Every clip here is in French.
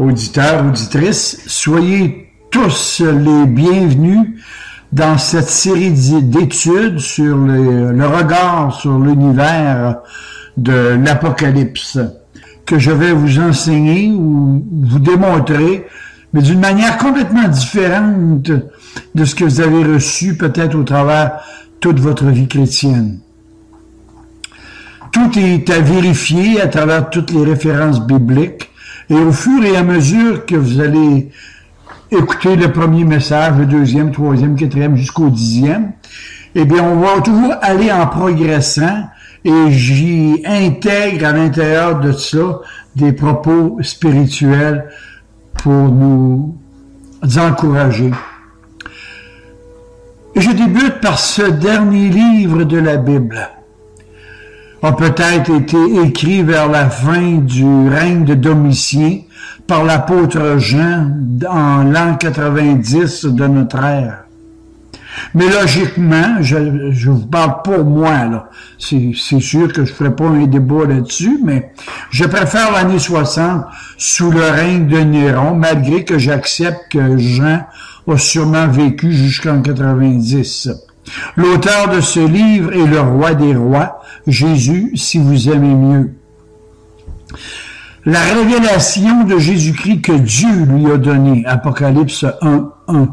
Auditeurs, auditrices, soyez tous les bienvenus dans cette série d'études sur le regard sur l'univers de l'Apocalypse que je vais vous enseigner ou vous démontrer, mais d'une manière complètement différente de ce que vous avez reçu peut-être au travers toute votre vie chrétienne. Tout est à vérifier à travers toutes les références bibliques et au fur et à mesure que vous allez écouter le premier message, le deuxième, troisième, quatrième, jusqu'au 10e, eh bien, on va toujours aller en progressant et j'y intègre à l'intérieur de ça des propos spirituels pour nous encourager. Et je débute par ce dernier livre de la Bible. A peut-être été écrit vers la fin du règne de Domitien par l'apôtre Jean en l'an 90 de notre ère. Mais logiquement, je vous parle pour moi, là. C'est sûr que je ne ferai pas un débat là-dessus, mais je préfère l'année 60 sous le règne de Néron, malgré que j'accepte que Jean a sûrement vécu jusqu'en 90. L'auteur de ce livre est le roi des rois, Jésus, si vous aimez mieux. La révélation de Jésus-Christ que Dieu lui a donnée, Apocalypse 1:1.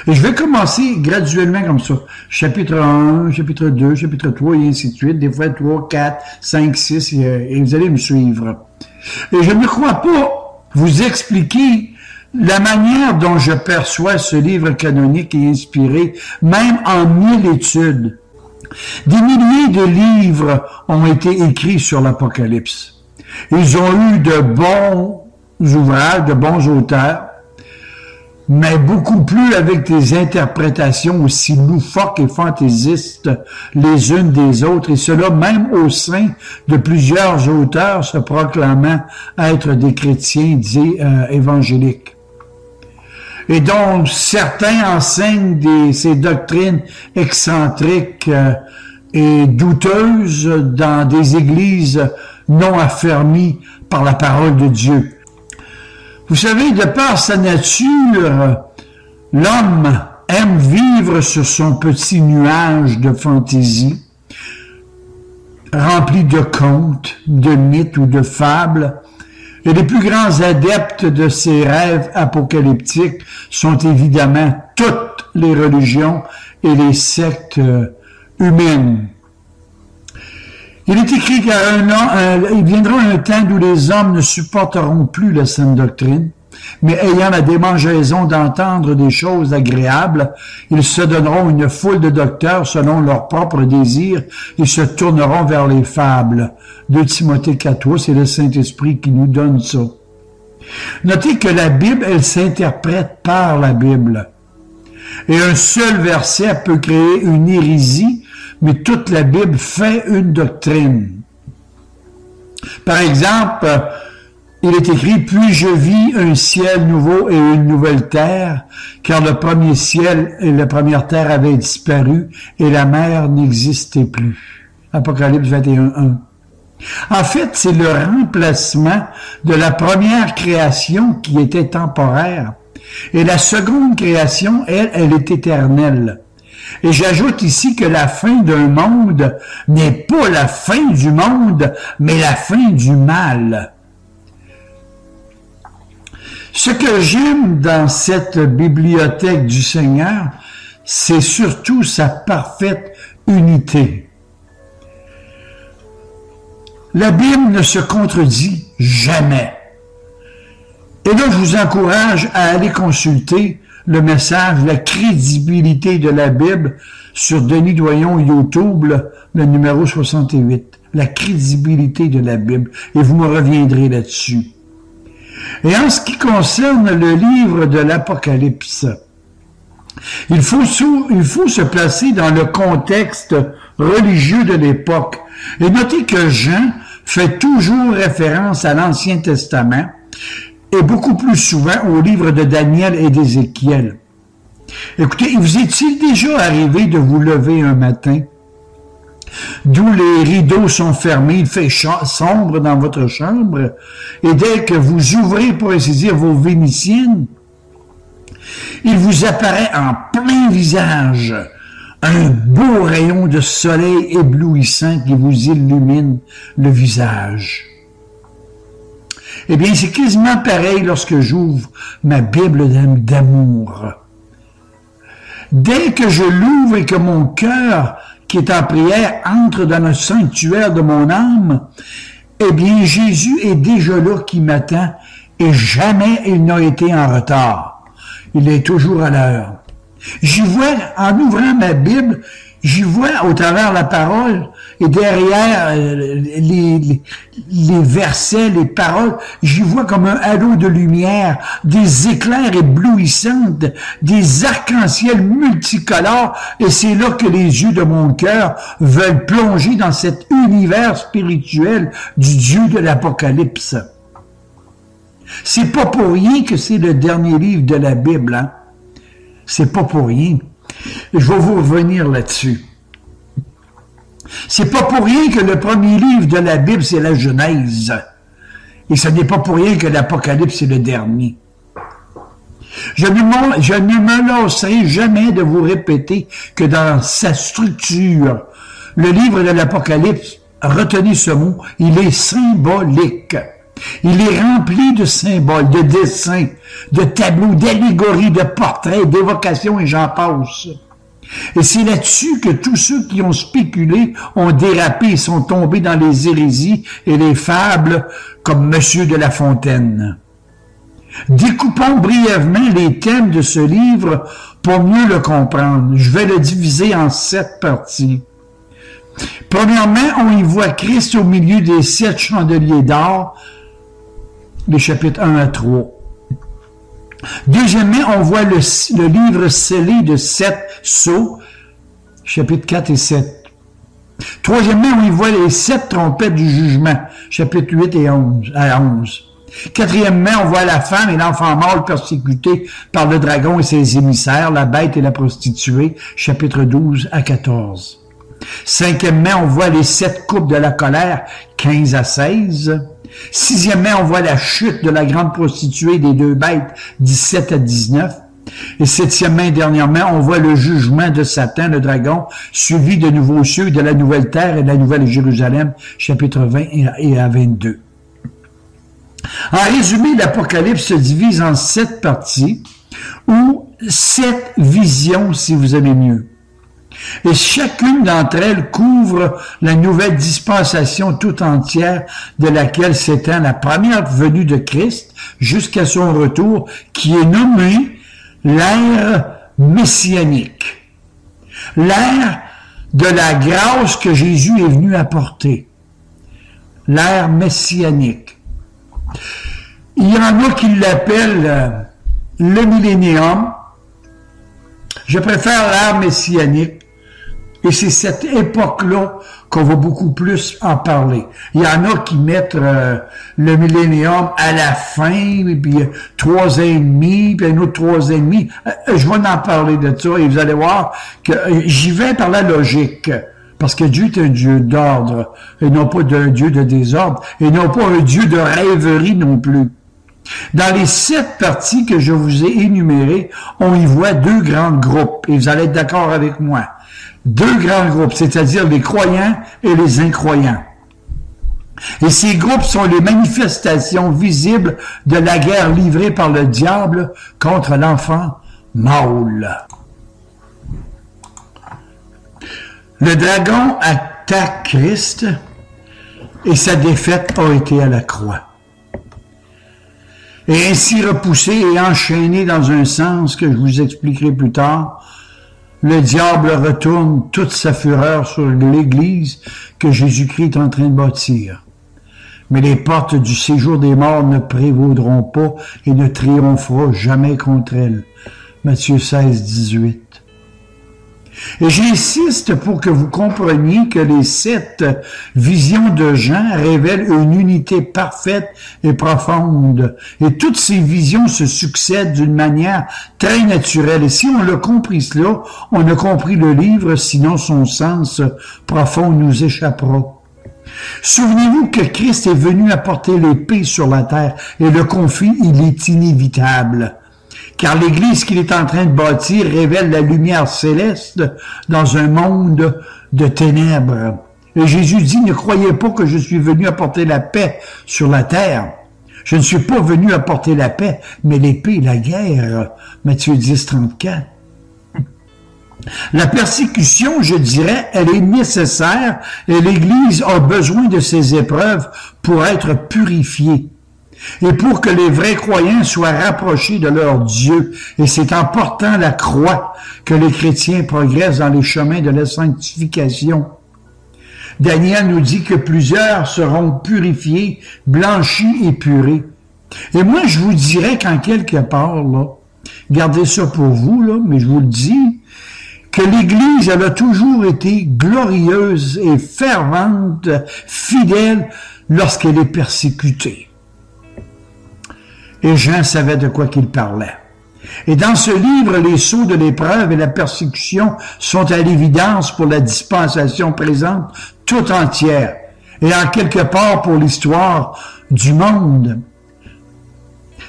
Et je vais commencer graduellement comme ça. Chapitre 1, chapitre 2, chapitre 3, et ainsi de suite. Des fois 3, 4, 5, 6, et vous allez me suivre. Et je ne crois pas vous expliquer la manière dont je perçois ce livre canonique et inspiré, même en 1000 études. Des milliers de livres ont été écrits sur l'Apocalypse. Ils ont eu de bons ouvrages, de bons auteurs, mais beaucoup plus avec des interprétations aussi loufoques et fantaisistes les unes des autres, et cela même au sein de plusieurs auteurs se proclamant être des chrétiens dits évangéliques. Et donc, certains enseignent ces doctrines excentriques et douteuses dans des églises non affermies par la parole de Dieu. Vous savez, de par sa nature, l'homme aime vivre sur son petit nuage de fantaisie, rempli de contes, de mythes ou de fables. Et les plus grands adeptes de ces rêves apocalyptiques sont évidemment toutes les religions et les sectes humaines. Il est écrit qu'il viendra un temps où les hommes ne supporteront plus la saine doctrine, mais ayant la démangeaison d'entendre des choses agréables, ils se donneront une foule de docteurs selon leurs propres désirs et se tourneront vers les fables. 2 Timothée 4, c'est le Saint-Esprit qui nous donne ça. Notez que la Bible, elle s'interprète par la Bible. Et un seul verset peut créer une hérésie, mais toute la Bible fait une doctrine. Par exemple, il est écrit « Puis je vis un ciel nouveau et une nouvelle terre, car le premier ciel et la première terre avaient disparu, et la mer n'existait plus. » Apocalypse 21:1. En fait, c'est le remplacement de la première création qui était temporaire. Et la seconde création, elle est éternelle. Et j'ajoute ici que la fin d'un monde n'est pas la fin du monde, mais la fin du mal. Ce que j'aime dans cette bibliothèque du Seigneur, c'est surtout sa parfaite unité. La Bible ne se contredit jamais. Et là, je vous encourage à aller consulter le message « La crédibilité de la Bible » sur Denis Doyon YouTube, le numéro 68. La crédibilité de la Bible. Et vous me reviendrez là-dessus. Et en ce qui concerne le livre de l'Apocalypse, il faut se placer dans le contexte religieux de l'époque. Et notez que Jean fait toujours référence à l'Ancien Testament et beaucoup plus souvent au livre de Daniel et d'Ézéchiel. Écoutez, vous est-il déjà arrivé de vous lever un matin d'où les rideaux sont fermés, il fait sombre dans votre chambre, et dès que vous ouvrez, pour ainsi dire, vos vénitiennes, il vous apparaît en plein visage un beau rayon de soleil éblouissant qui vous illumine le visage. Eh bien, c'est quasiment pareil lorsque j'ouvre ma Bible d'amour. Dès que je l'ouvre et que mon cœur, qui est en prière, entre dans le sanctuaire de mon âme, eh bien, Jésus est déjà là qui m'attend et jamais il n'a été en retard. Il est toujours à l'heure. J'y vois, en ouvrant ma Bible, j'y vois au travers la parole et derrière les versets, les paroles, j'y vois comme un halo de lumière, des éclairs éblouissants, des arcs-en-ciel multicolores, et c'est là que les yeux de mon cœur veulent plonger dans cet univers spirituel du Dieu de l'Apocalypse. C'est pas pour rien que c'est le dernier livre de la Bible, hein? C'est pas pour rien. Je vais vous revenir là-dessus. C'est pas pour rien que le premier livre de la Bible, c'est la Genèse. Et ce n'est pas pour rien que l'Apocalypse, c'est le dernier. Je ne me lasserai jamais de vous répéter que dans sa structure, le livre de l'Apocalypse, retenez ce mot, il est symbolique. Il est rempli de symboles, de dessins, de tableaux, d'allégories, de portraits, d'évocations et j'en passe. Et c'est là-dessus que tous ceux qui ont spéculé ont dérapé et sont tombés dans les hérésies et les fables comme Monsieur de La Fontaine. Découpons brièvement les thèmes de ce livre pour mieux le comprendre. Je vais le diviser en 7 parties. Premièrement, on y voit Christ au milieu des 7 chandeliers d'or, les chapitres 1 à 3. Deuxièmement, on voit le livre scellé de 7 sceaux, chapitres 4 et 7. Troisièmement, on y voit les 7 trompettes du jugement, chapitres 8 et 11, à 11. Quatrièmement, on voit la femme et l'enfant mâle persécutés par le dragon et ses émissaires, la bête et la prostituée, chapitres 12 à 14. Cinquièmement, on voit les 7 coupes de la colère, 15 à 16. Sixièmement, on voit la chute de la grande prostituée des 2 bêtes, 17 à 19. Et septièmement et dernièrement, on voit le jugement de Satan, le dragon, suivi de nouveaux cieux, de la nouvelle terre et de la nouvelle Jérusalem, chapitre 20 et à 22. En résumé, l'Apocalypse se divise en 7 parties, ou 7 visions, si vous aimez mieux. Et chacune d'entre elles couvre la nouvelle dispensation tout entière de laquelle s'étend la première venue de Christ jusqu'à son retour, qui est nommée l'ère messianique. L'ère de la grâce que Jésus est venu apporter. L'ère messianique. Il y en a qui l'appellent le millénium. Je préfère l'ère messianique. Et c'est cette époque-là qu'on va beaucoup plus en parler. Il y en a qui mettent le millénium à la fin, puis 3 ans et demi, puis un autre 3 ans et demi. Je vais en parler de ça et vous allez voir que j'y vais par la logique. Parce que Dieu est un Dieu d'ordre, et non pas un Dieu de désordre, et non pas un Dieu de rêverie non plus. Dans les 7 parties que je vous ai énumérées, on y voit 2 grands groupes, et vous allez être d'accord avec moi. 2 grands groupes, c'est-à-dire les croyants et les incroyants. Et ces groupes sont les manifestations visibles de la guerre livrée par le diable contre l'enfant mâle. Le dragon attaque Christ et sa défaite a été à la croix. Et ainsi repoussé et enchaîné dans un sens que je vous expliquerai plus tard, le diable retourne toute sa fureur sur l'Église que Jésus-Christ est en train de bâtir. Mais les portes du séjour des morts ne prévaudront pas et ne triomphera jamais contre elle. Matthieu 16, 18. Et j'insiste pour que vous compreniez que les 7 visions de Jean révèlent une unité parfaite et profonde. Et toutes ces visions se succèdent d'une manière très naturelle. Et si on l'a compris cela, on a compris le livre, sinon son sens profond nous échappera. Souvenez-vous que Christ est venu apporter l'épée sur la terre et le conflit, il est inévitable. Car l'Église qu'il est en train de bâtir révèle la lumière céleste dans un monde de ténèbres. Et Jésus dit, ne croyez pas que je suis venu apporter la paix sur la terre. Je ne suis pas venu apporter la paix, mais l'épée et la guerre. Matthieu 10, 34. La persécution, je dirais, elle est nécessaire et l'Église a besoin de ces épreuves pour être purifiée. Et pour que les vrais croyants soient rapprochés de leur Dieu. Et c'est en portant la croix que les chrétiens progressent dans les chemins de la sanctification. Daniel nous dit que plusieurs seront purifiés, blanchis et purés. Et moi, je vous dirais qu'en quelque part, là, gardez ça pour vous, là, mais je vous le dis, que l'Église, elle a toujours été glorieuse et fervente, fidèle lorsqu'elle est persécutée. Et Jean savait de quoi qu'il parlait. Et dans ce livre, les sceaux de l'épreuve et la persécution sont à l'évidence pour la dispensation présente tout entière, et en quelque part pour l'histoire du monde.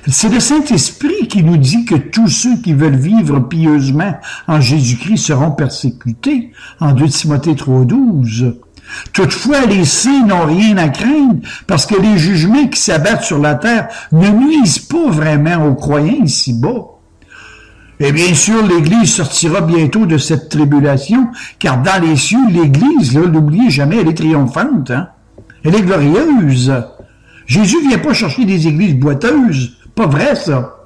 C'est le Saint-Esprit qui nous dit que tous ceux qui veulent vivre pieusement en Jésus-Christ seront persécutés, en 2 Timothée 3,12. Toutefois, les saints n'ont rien à craindre parce que les jugements qui s'abattent sur la terre ne nuisent pas vraiment aux croyants ici-bas. Et bien sûr, l'Église sortira bientôt de cette tribulation, car dans les cieux, l'Église, là, n'oubliez jamais, elle est triomphante, hein? Elle est glorieuse. Jésus vient pas chercher des églises boiteuses. Pas vrai, ça.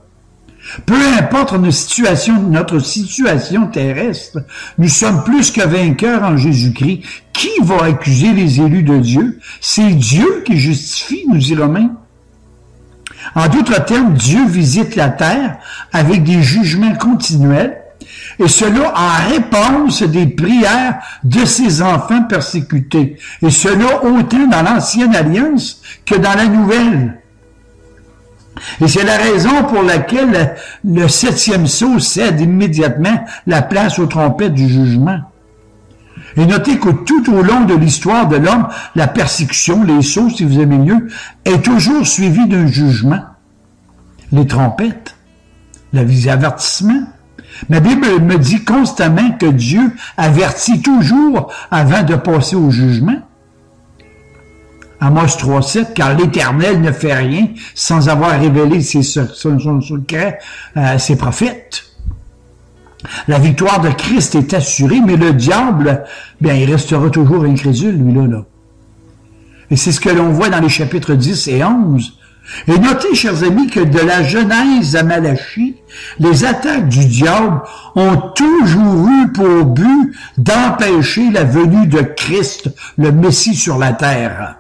Peu importe notre situation terrestre, nous sommes plus que vainqueurs en Jésus-Christ. Qui va accuser les élus de Dieu? C'est Dieu qui justifie, nous dit Romains. En d'autres termes, Dieu visite la terre avec des jugements continuels, et cela en réponse des prières de ses enfants persécutés. Et cela autant dans l'ancienne alliance que dans la nouvelle. Et c'est la raison pour laquelle le 7e sceau cède immédiatement la place aux trompettes du jugement. Et notez que tout au long de l'histoire de l'homme, la persécution, les sceaux, si vous aimez mieux, est toujours suivie d'un jugement. Les trompettes, les avertissements. Ma Bible me dit constamment que Dieu avertit toujours avant de passer au jugement. Amos 3,7, car l'Éternel ne fait rien sans avoir révélé son secret à ses prophètes. La victoire de Christ est assurée, mais le diable, bien, il restera toujours incrédule, lui-là. Et c'est ce que l'on voit dans les chapitres 10 et 11. Et notez, chers amis, que de la Genèse à Malachie, les attaques du diable ont toujours eu pour but d'empêcher la venue de Christ, le Messie sur la terre.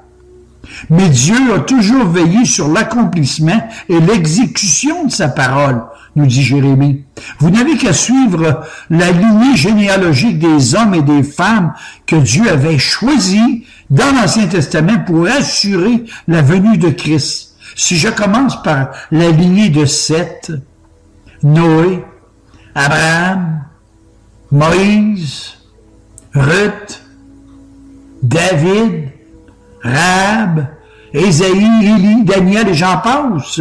Mais Dieu a toujours veillé sur l'accomplissement et l'exécution de sa parole, nous dit Jérémie. Vous n'avez qu'à suivre la lignée généalogique des hommes et des femmes que Dieu avait choisis dans l'Ancien Testament pour assurer la venue de Christ. Si je commence par la lignée de Seth, Noé, Abraham, Moïse, Ruth, David, Rahab, Ésaïe, Élie, Daniel et j'en passe.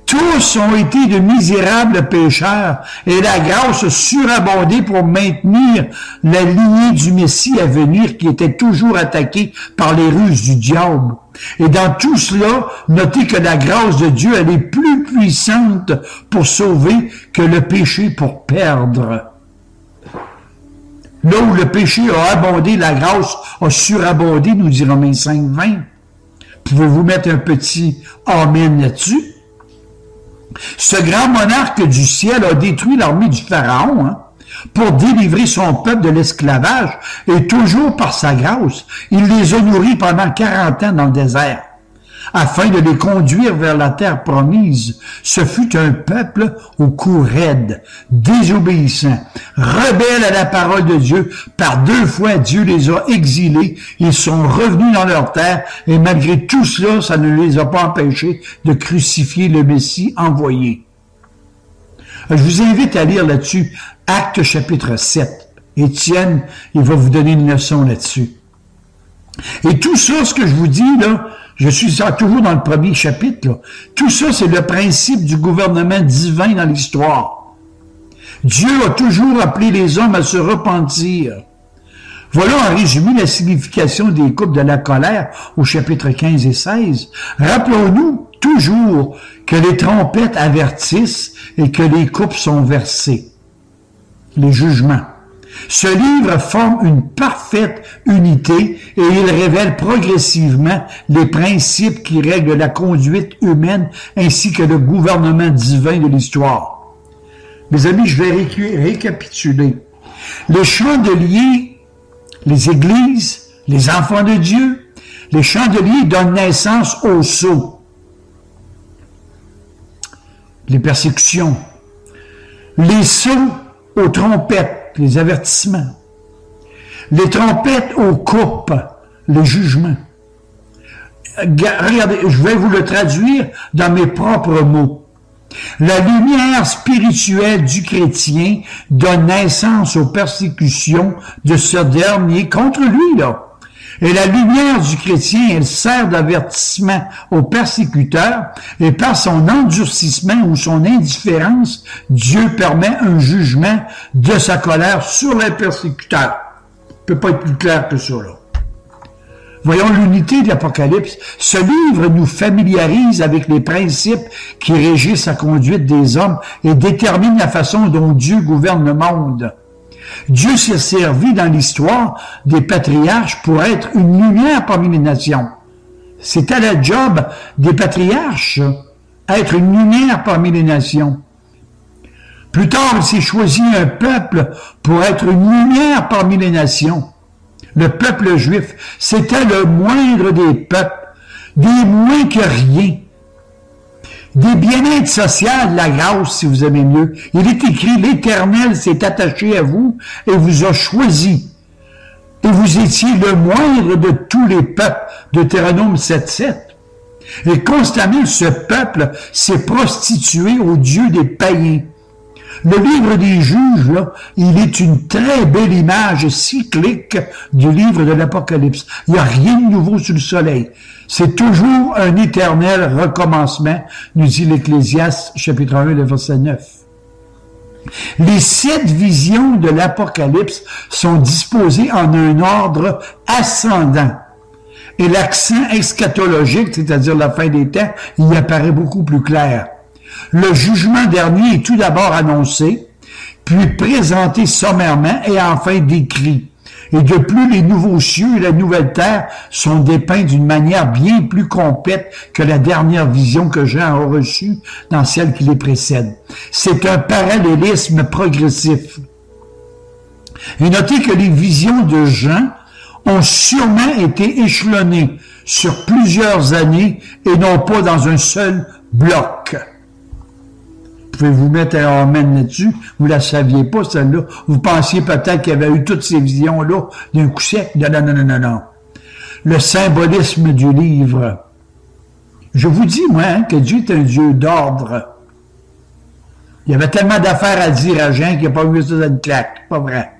Tous ont été de misérables pécheurs et la grâce a surabondé pour maintenir la lignée du Messie à venir qui était toujours attaquée par les ruses du diable. Et dans tout cela, notez que la grâce de Dieu, elle est plus puissante pour sauver que le péché pour perdre. Là où le péché a abondé, la grâce a surabondé, nous dit Romains 5,20. Pouvez-vous mettre un petit amen là-dessus? Ce grand monarque du ciel a détruit l'armée du Pharaon pour délivrer son peuple de l'esclavage et toujours par sa grâce, il les a nourris pendant 40 ans dans le désert. afin de les conduire vers la terre promise. Ce fut un peuple au cou raide, désobéissant, rebelle à la parole de Dieu. Par 2 fois, Dieu les a exilés. Ils sont revenus dans leur terre et malgré tout cela, ça ne les a pas empêchés de crucifier le Messie envoyé. Je vous invite à lire là-dessus Actes chapitre 7. Étienne, il va vous donner une leçon là-dessus. Et tout ça, ce que je vous dis, là, je suis toujours dans le premier chapitre, là. Tout ça, c'est le principe du gouvernement divin dans l'histoire. Dieu a toujours appelé les hommes à se repentir. Voilà en résumé la signification des coupes de la colère au chapitre 15 et 16. Rappelons-nous toujours que les trompettes avertissent et que les coupes sont versées. Les jugements. Ce livre forme une parfaite unité et il révèle progressivement les principes qui règlent la conduite humaine ainsi que le gouvernement divin de l'histoire. Mes amis, je vais récapituler. Les chandeliers, les églises, les enfants de Dieu, les chandeliers donnent naissance aux sceaux, les persécutions, les sceaux aux trompettes, les avertissements, les trompettes aux coupes, les jugements. Regardez, je vais vous le traduire dans mes propres mots. La lumière spirituelle du chrétien donne naissance aux persécutions de ce dernier contre lui, là. Et la lumière du chrétien, elle sert d'avertissement aux persécuteurs, et par son endurcissement ou son indifférence, Dieu permet un jugement de sa colère sur les persécuteurs. Ça ne peut pas être plus clair que ça, là. Voyons l'unité de l'Apocalypse. Ce livre nous familiarise avec les principes qui régissent la conduite des hommes et déterminent la façon dont Dieu gouverne le monde. Dieu s'est servi dans l'histoire des patriarches pour être une lumière parmi les nations. C'était le job des patriarches, être une lumière parmi les nations. Plus tard, il s'est choisi un peuple pour être une lumière parmi les nations. Le peuple juif, c'était le moindre des peuples, des moins que rien. Des bien-être social, la grâce, si vous aimez mieux. Il est écrit, l'Éternel s'est attaché à vous et vous a choisi. Et vous étiez le moindre de tous les peuples, Deutéronome 7.7. Et constamment, ce peuple s'est prostitué au Dieu des païens. Le livre des juges, là, il est une très belle image cyclique du livre de l'Apocalypse. Il n'y a rien de nouveau sous le soleil. C'est toujours un éternel recommencement, nous dit l'Ecclésiaste, chapitre 1, le verset 9. Les 7 visions de l'Apocalypse sont disposées en un ordre ascendant. Et l'accent eschatologique, c'est-à-dire la fin des temps, il apparaît beaucoup plus clair. Le jugement dernier est tout d'abord annoncé, puis présenté sommairement et enfin décrit. Et de plus, les nouveaux cieux et la nouvelle terre sont dépeints d'une manière bien plus complète que la dernière vision que Jean a reçue dans celle qui les précède. C'est un parallélisme progressif. Et notez que les visions de Jean ont sûrement été échelonnées sur plusieurs années et non pas dans un seul bloc. Vous pouvez vous mettre un amen là-dessus, vous ne la saviez pas, celle-là. Vous pensiez peut-être qu'il y avait eu toutes ces visions-là d'un coup sec. Non. Le symbolisme du livre. Je vous dis, moi, que Dieu est un Dieu d'ordre. Il y avait tellement d'affaires à dire à Jean qu'il n'a pas eu ça dans une claque. Pas vrai.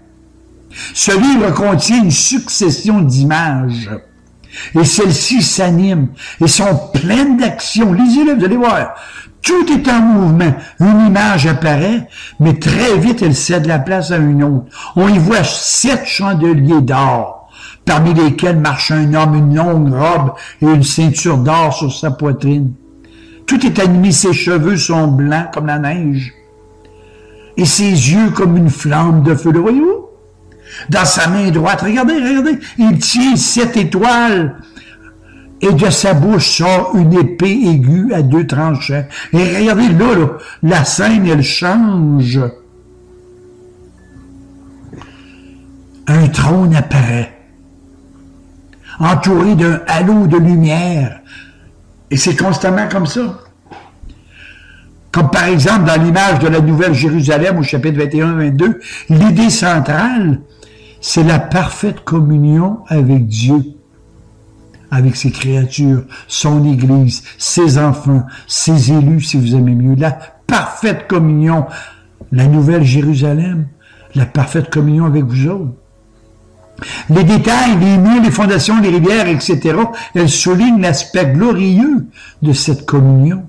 Ce livre contient une succession d'images. Et celles-ci s'animent et sont pleines d'action. Lisez-le, vous allez voir. Tout est en mouvement. Une image apparaît, mais très vite, elle cède la place à une autre. On y voit 7 chandeliers d'or, parmi lesquels marche un homme, une longue robe et une ceinture d'or sur sa poitrine. Tout est animé, ses cheveux sont blancs comme la neige, et ses yeux comme une flamme de feu. Le voyez-vous? Dans sa main droite, regardez, il tient 7 étoiles. Et de sa bouche sort une épée aiguë à 2 tranchants. Et regardez là, la scène, elle change. Un trône apparaît, entouré d'un halo de lumière. Et c'est constamment comme ça. Comme par exemple dans l'image de la Nouvelle Jérusalem au chapitre 21-22, l'idée centrale, c'est la parfaite communion avec Dieu, avec ses créatures, son Église, ses enfants, ses élus, si vous aimez mieux. La parfaite communion, la Nouvelle Jérusalem, la parfaite communion avec vous autres. Les détails, les murs, les fondations, les rivières, etc., elles soulignent l'aspect glorieux de cette communion.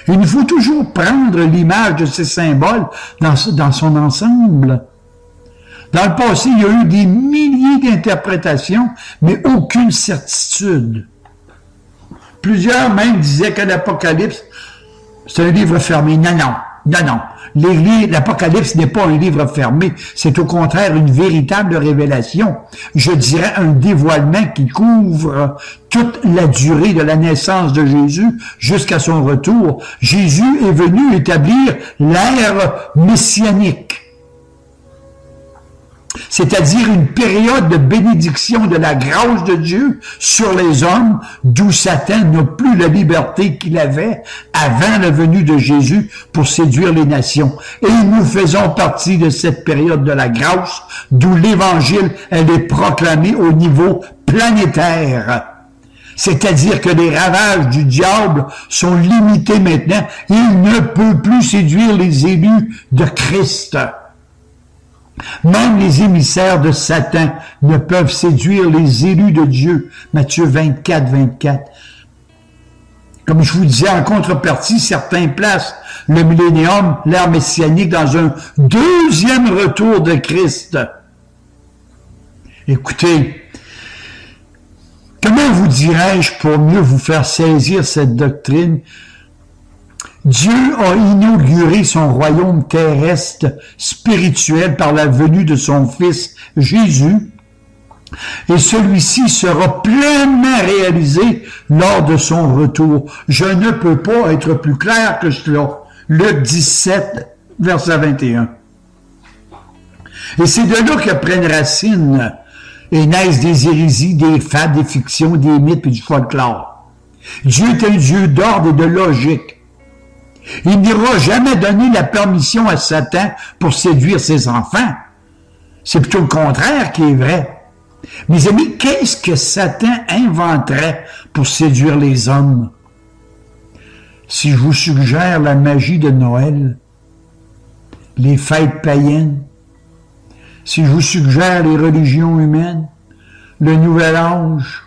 Il nous faut toujours prendre l'image de ces symboles dans son ensemble. Dans le passé, il y a eu des milliers d'interprétations, mais aucune certitude. Plusieurs même disaient que l'Apocalypse, c'est un livre fermé. Non, non, non, non. L'Apocalypse n'est pas un livre fermé, c'est au contraire une véritable révélation. Je dirais un dévoilement qui couvre toute la durée de la naissance de Jésus jusqu'à son retour. Jésus est venu établir l'ère messianique, c'est-à-dire une période de bénédiction de la grâce de Dieu sur les hommes, d'où Satan n'a plus la liberté qu'il avait avant la venue de Jésus pour séduire les nations. Et nous faisons partie de cette période de la grâce, d'où l'Évangile, elle est proclamée au niveau planétaire. C'est-à-dire que les ravages du diable sont limités maintenant. Il ne peut plus séduire les élus de Christ. Même les émissaires de Satan ne peuvent séduire les élus de Dieu. Matthieu 24, 24. Comme je vous disais, en contrepartie, certains placent le millénium, l'ère messianique, dans un deuxième retour de Christ. Écoutez, comment vous dirais-je pour mieux vous faire saisir cette doctrine? Dieu a inauguré son royaume terrestre spirituel par la venue de son Fils Jésus, et celui-ci sera pleinement réalisé lors de son retour. Je ne peux pas être plus clair que cela. Luc 17, verset 21. Et c'est de là que prennent racine et naissent des hérésies, des fables, des fictions, des mythes et du folklore. Dieu est un Dieu d'ordre et de logique. Il n'aura jamais donné la permission à Satan pour séduire ses enfants. C'est plutôt le contraire qui est vrai. Mes amis, qu'est-ce que Satan inventerait pour séduire les hommes? Si je vous suggère la magie de Noël, les fêtes païennes, si je vous suggère les religions humaines, le nouvel âge,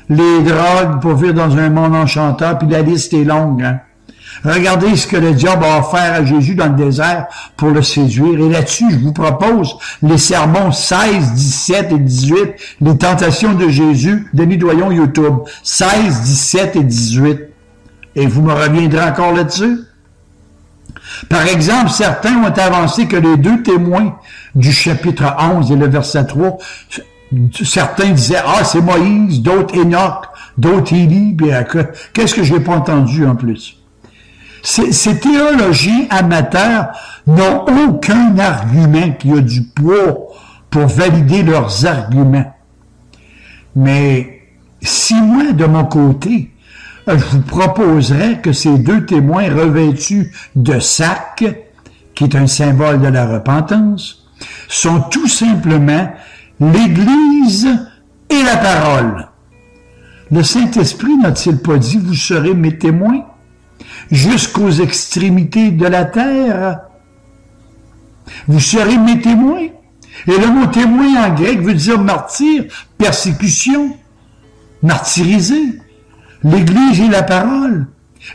les drogues pour vivre dans un monde enchanteur, puis la liste est longue, hein? Regardez ce que le diable a offert à Jésus dans le désert pour le séduire. Et là-dessus, je vous propose les sermons 16, 17 et 18, les tentations de Jésus, Denis Doyon, YouTube, 16, 17 et 18. Et vous me reviendrez encore là-dessus. Par exemple, certains ont avancé que les deux témoins du chapitre 11 et le verset 3, certains disaient, ah, c'est Moïse, d'autres Enoch, d'autres Élie, bien, qu'est-ce que je n'ai pas entendu en plus? Ces théologiens amateurs n'ont aucun argument qui a du poids pour valider leurs arguments. Mais si moi, de mon côté, je vous proposerais que ces deux témoins revêtus de sac, qui est un symbole de la repentance, sont tout simplement l'Église et la parole. Le Saint-Esprit n'a-t-il pas dit, vous serez mes témoins jusqu'aux extrémités de la terre? Vous serez mes témoins. Et le mot témoin en grec veut dire martyr, persécution, martyrisé. L'Église et la parole.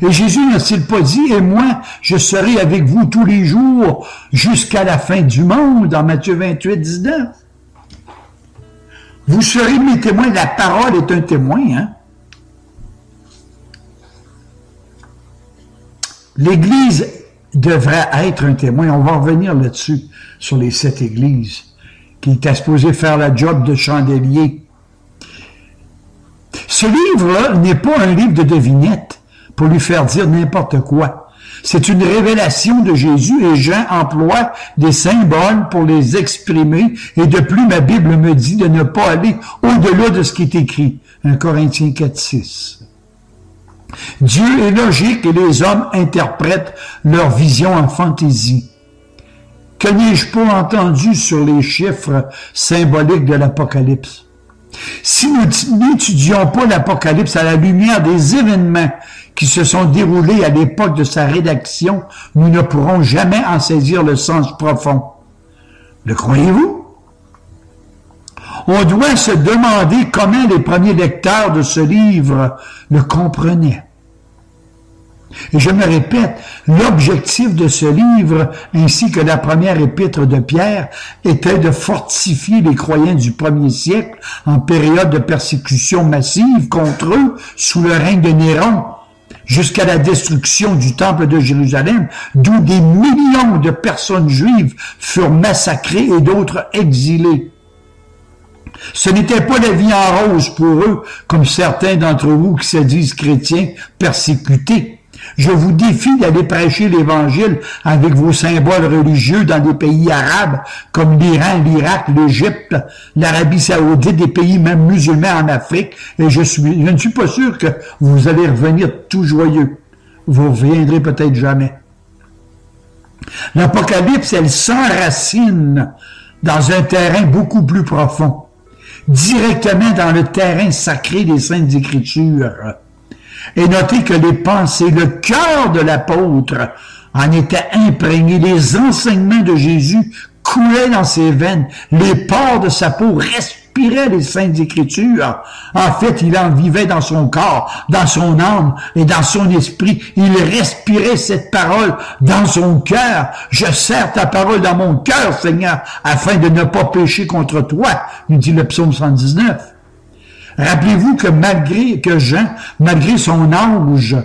Et Jésus n'a-t-il pas dit, et moi, je serai avec vous tous les jours jusqu'à la fin du monde, dans Matthieu 28, 19. Vous serez mes témoins. La parole est un témoin, hein? L'Église devrait être un témoin. On va revenir là-dessus, sur les 7 églises, qui étaient supposées faire la job de chandelier. Ce livre-là n'est pas un livre de devinettes pour lui faire dire n'importe quoi. C'est une révélation de Jésus et Jean emploie des symboles pour les exprimer. Et de plus, ma Bible me dit de ne pas aller au-delà de ce qui est écrit. 1 Corinthiens 4, 6. Dieu est logique et les hommes interprètent leur vision en fantaisie. Que n'ai-je pas entendu sur les chiffres symboliques de l'Apocalypse? Si nous n'étudions pas l'Apocalypse à la lumière des événements qui se sont déroulés à l'époque de sa rédaction, nous ne pourrons jamais en saisir le sens profond. Le croyez-vous? On doit se demander comment les premiers lecteurs de ce livre le comprenaient. Et je me répète, l'objectif de ce livre, ainsi que la première épître de Pierre, était de fortifier les croyants du premier siècle en période de persécution massive contre eux sous le règne de Néron, jusqu'à la destruction du temple de Jérusalem, d'où des millions de personnes juives furent massacrées et d'autres exilées. Ce n'était pas la vie en rose pour eux, comme certains d'entre vous qui se disent chrétiens persécutés. Je vous défie d'aller prêcher l'Évangile avec vos symboles religieux dans des pays arabes comme l'Iran, l'Irak, l'Égypte, l'Arabie saoudite, des pays même musulmans en Afrique, et je ne suis pas sûr que vous allez revenir tout joyeux. Vous reviendrez peut-être jamais. L'Apocalypse, elle s'enracine dans un terrain beaucoup plus profond, directement dans le terrain sacré des Saintes Écritures. Et notez que les pensées, le cœur de l'apôtre en était imprégné. Les enseignements de Jésus coulaient dans ses veines. Les pores de sa peau respiraient les Saintes Écritures. En fait, il en vivait dans son corps, dans son âme et dans son esprit. Il respirait cette parole dans son cœur. « Je serre ta parole dans mon cœur, Seigneur, afin de ne pas pécher contre toi », nous dit le psaume 119. Rappelez-vous que Jean, malgré son âge,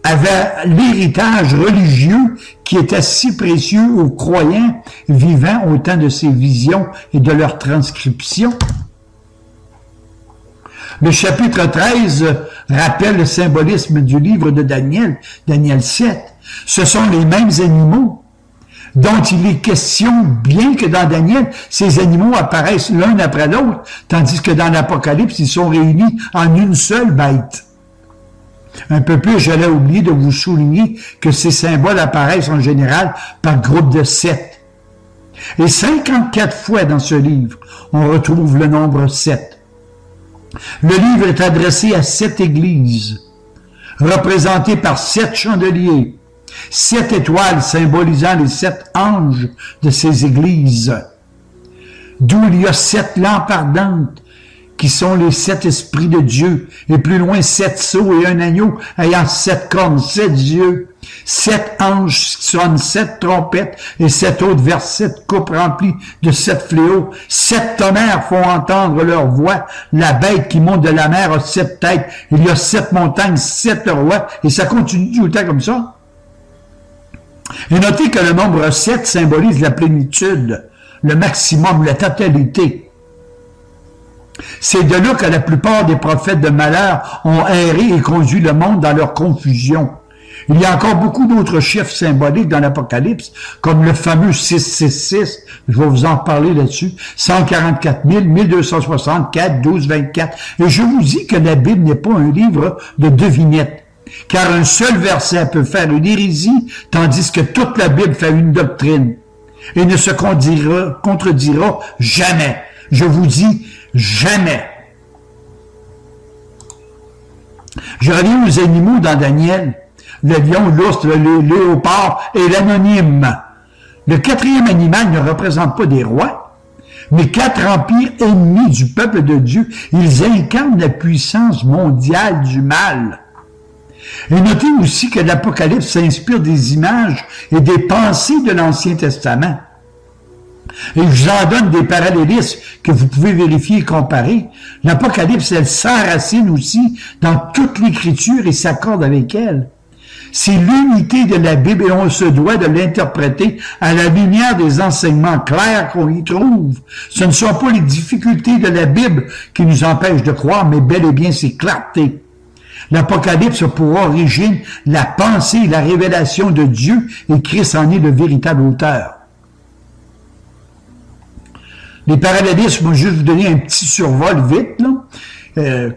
avait l'héritage religieux qui était si précieux aux croyants vivant au temps de ses visions et de leur transcription. Le chapitre 13 rappelle le symbolisme du livre de Daniel, Daniel 7. Ce sont les mêmes animaux dont il est question, bien que dans Daniel, ces animaux apparaissent l'un après l'autre, tandis que dans l'Apocalypse, ils sont réunis en une seule bête. Un peu plus, j'allais oublier de vous souligner que ces symboles apparaissent en général par groupe de 7. Et 54 fois dans ce livre, on retrouve le nombre 7. Le livre est adressé à 7 églises, représentées par 7 chandeliers, 7 étoiles symbolisant les 7 anges de ces églises, d'où il y a 7 lampes ardentes qui sont les 7 esprits de Dieu, et plus loin 7 sceaux et un agneau ayant 7 cornes, 7 yeux, 7 anges sonnent 7 trompettes et 7 autres versent 7 coupes remplies de 7 fléaux, 7 tonnerres font entendre leur voix, la bête qui monte de la mer a 7 têtes, il y a 7 montagnes, 7 rois, et ça continue tout le temps comme ça. Et notez que le nombre 7 symbolise la plénitude, le maximum, la totalité. C'est de là que la plupart des prophètes de malheur ont erré et conduit le monde dans leur confusion. Il y a encore beaucoup d'autres chiffres symboliques dans l'Apocalypse, comme le fameux 666, je vais vous en parler là-dessus, 144 000, 1264, 1224. Et je vous dis que la Bible n'est pas un livre de devinettes. Car un seul verset peut faire une hérésie, tandis que toute la Bible fait une doctrine. Et ne se contredira jamais. Je vous dis, jamais. Je reviens aux animaux dans Daniel. Le lion, l'ours, le léopard et l'anonyme. Le 4e animal ne représente pas des rois, mais 4 empires ennemis du peuple de Dieu. Ils incarnent la puissance mondiale du mal. Et notez aussi que l'Apocalypse s'inspire des images et des pensées de l'Ancien Testament. Et je vous en donne des parallélismes que vous pouvez vérifier et comparer. L'Apocalypse, elle s'enracine aussi dans toute l'Écriture et s'accorde avec elle. C'est l'unité de la Bible et on se doit de l'interpréter à la lumière des enseignements clairs qu'on y trouve. Ce ne sont pas les difficultés de la Bible qui nous empêchent de croire, mais bel et bien ses clartés. L'Apocalypse a pour origine la pensée et la révélation de Dieu et Christ en est le véritable auteur. Les parallélismes, je vais juste vous donner un petit survol vite, là.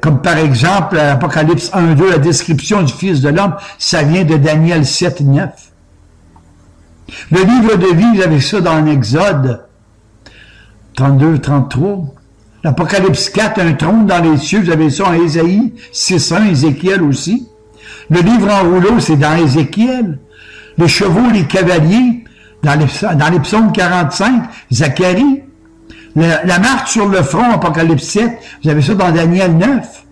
comme par exemple, Apocalypse 1-2, la description du Fils de l'homme, ça vient de Daniel 7-9. Le livre de vie, vous avez ça dans l'Exode 32-33. L'Apocalypse 4, un trône dans les cieux, vous avez ça en Ésaïe 6-1, Ézéchiel aussi. Le livre en rouleau, c'est dans Ézéchiel. Les chevaux, les cavaliers, dans les psaumes 45, Zacharie. La marque sur le front, Apocalypse 7, vous avez ça dans Daniel 9.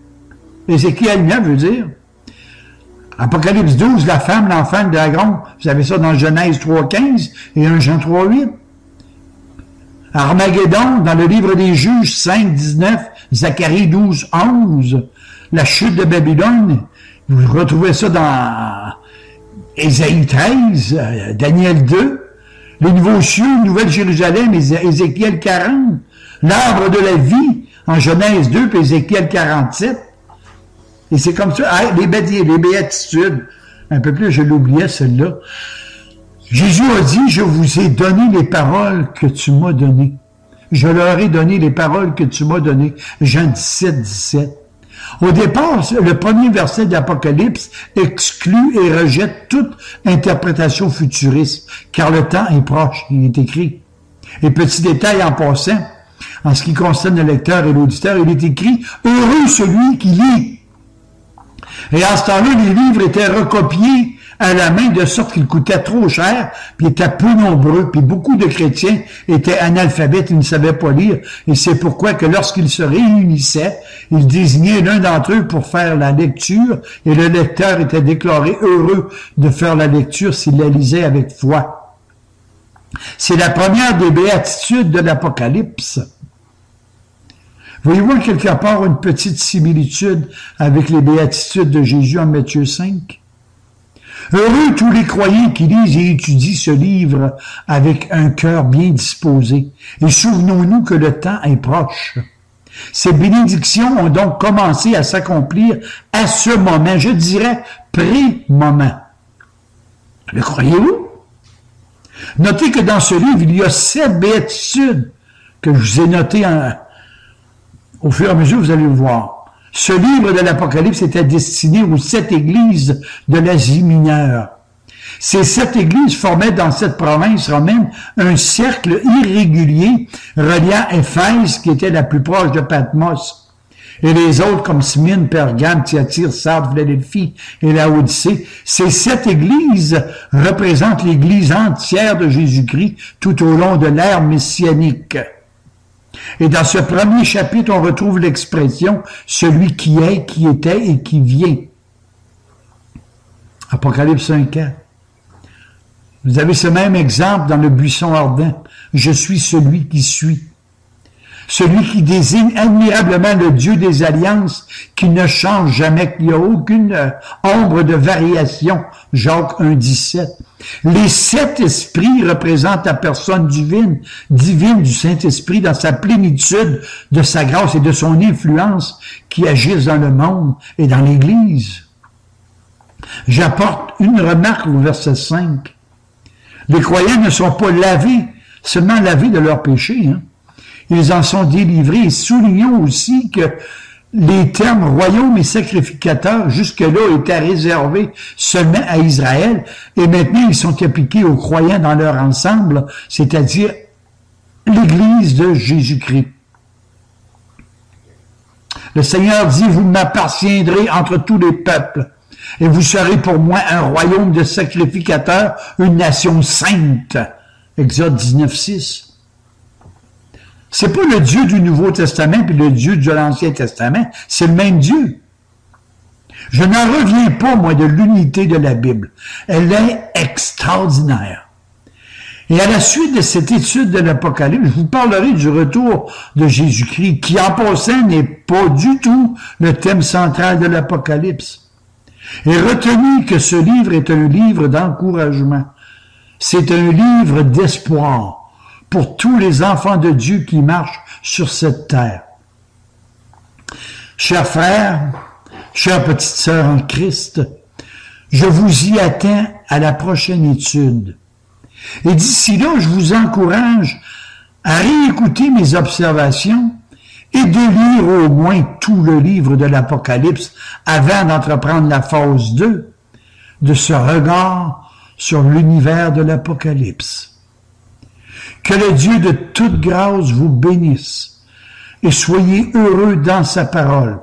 Ézéchiel 9, veut dire. Apocalypse 12, la femme, l'enfant, le dragon, vous avez ça dans Genèse 3.15 et 1 Jean 3.8. Armageddon, dans le livre des Juges 5.19, Zacharie 12.11. La chute de Babylone, vous retrouvez ça dans Ésaïe 13, Daniel 2. Les nouveaux cieux, Nouvelle Jérusalem, Ézéchiel 40. L'arbre de la vie, en Genèse 2, puis Ézéchiel 47. Et c'est comme ça, les béatitudes. Un peu plus, je l'oubliais, celle-là. Jésus a dit, je vous ai donné les paroles que tu m'as données. Je leur ai donné les paroles que tu m'as données. Jean 17. Au départ, le premier verset de l'Apocalypse exclut et rejette toute interprétation futuriste, car le temps est proche, il est écrit. Et petit détail en passant, en ce qui concerne le lecteur et l'auditeur, il est écrit « Heureux celui qui lit ». Et à ce temps-là, les livres étaient recopiés à la main de sorte qu'ils coûtaient trop cher, puis étaient peu nombreux, puis beaucoup de chrétiens étaient analphabètes, ils ne savaient pas lire, et c'est pourquoi que lorsqu'ils se réunissaient, ils désignaient l'un d'entre eux pour faire la lecture, et le lecteur était déclaré heureux de faire la lecture s'il la lisait avec foi. C'est la première des béatitudes de l'Apocalypse. Voyez-vous quelque part une petite similitude avec les béatitudes de Jésus en Matthieu 5? Heureux tous les croyants qui lisent et étudient ce livre avec un cœur bien disposé. Et souvenons-nous que le temps est proche. Ces bénédictions ont donc commencé à s'accomplir à ce moment, je dirais pré-moment. Le croyez-vous? Notez que dans ce livre, il y a 7 béatitudes que je vous ai notées au fur et à mesure, vous allez le voir. Ce livre de l'Apocalypse était destiné aux 7 églises de l'Asie mineure. Ces 7 églises formaient dans cette province romaine un cercle irrégulier reliant Éphèse, qui était la plus proche de Patmos, et les autres comme Smyrne, Pergame, Thyatire, Sardes, Philadelphie et Laodicée. Ces 7 églises représentent l'Église entière de Jésus-Christ tout au long de l'ère messianique. Et dans ce premier chapitre, on retrouve l'expression « celui qui est, qui était et qui vient ». Apocalypse 1:4. Vous avez ce même exemple dans le buisson ardent. « Je suis celui qui suis ». Celui qui désigne admirablement le Dieu des alliances, qui ne change jamais, qu'il n'y a aucune ombre de variation. Jacques 1:17. Les 7 esprits représentent la personne divine du Saint-Esprit dans sa plénitude de sa grâce et de son influence qui agissent dans le monde et dans l'Église. J'apporte une remarque au verset 5. Les croyants ne sont pas lavés, seulement lavés de leurs péchés, Ils en sont délivrés. Et soulignons aussi que les termes royaume et sacrificateur jusque-là étaient réservés seulement à Israël et maintenant ils sont appliqués aux croyants dans leur ensemble, c'est-à-dire l'Église de Jésus-Christ. Le Seigneur dit, vous m'appartiendrez entre tous les peuples et vous serez pour moi un royaume de sacrificateurs, une nation sainte. Exode 19:6. C'est pas le Dieu du Nouveau Testament puis le Dieu de l'Ancien Testament, c'est le même Dieu. Je n'en reviens pas, moi, de l'unité de la Bible. Elle est extraordinaire. Et à la suite de cette étude de l'Apocalypse, je vous parlerai du retour de Jésus-Christ, qui en passant n'est pas du tout le thème central de l'Apocalypse. Et retenez que ce livre est un livre d'encouragement. C'est un livre d'espoir pour tous les enfants de Dieu qui marchent sur cette terre. Chers frères, chères petites sœurs en Christ, je vous y attends à la prochaine étude. Et d'ici là, je vous encourage à réécouter mes observations et de lire au moins tout le livre de l'Apocalypse avant d'entreprendre la phase 2 de ce regard sur l'univers de l'Apocalypse. Que le Dieu de toute grâce vous bénisse et soyez heureux dans sa parole.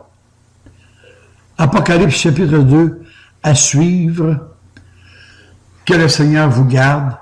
Apocalypse chapitre 2 à suivre. Que le Seigneur vous garde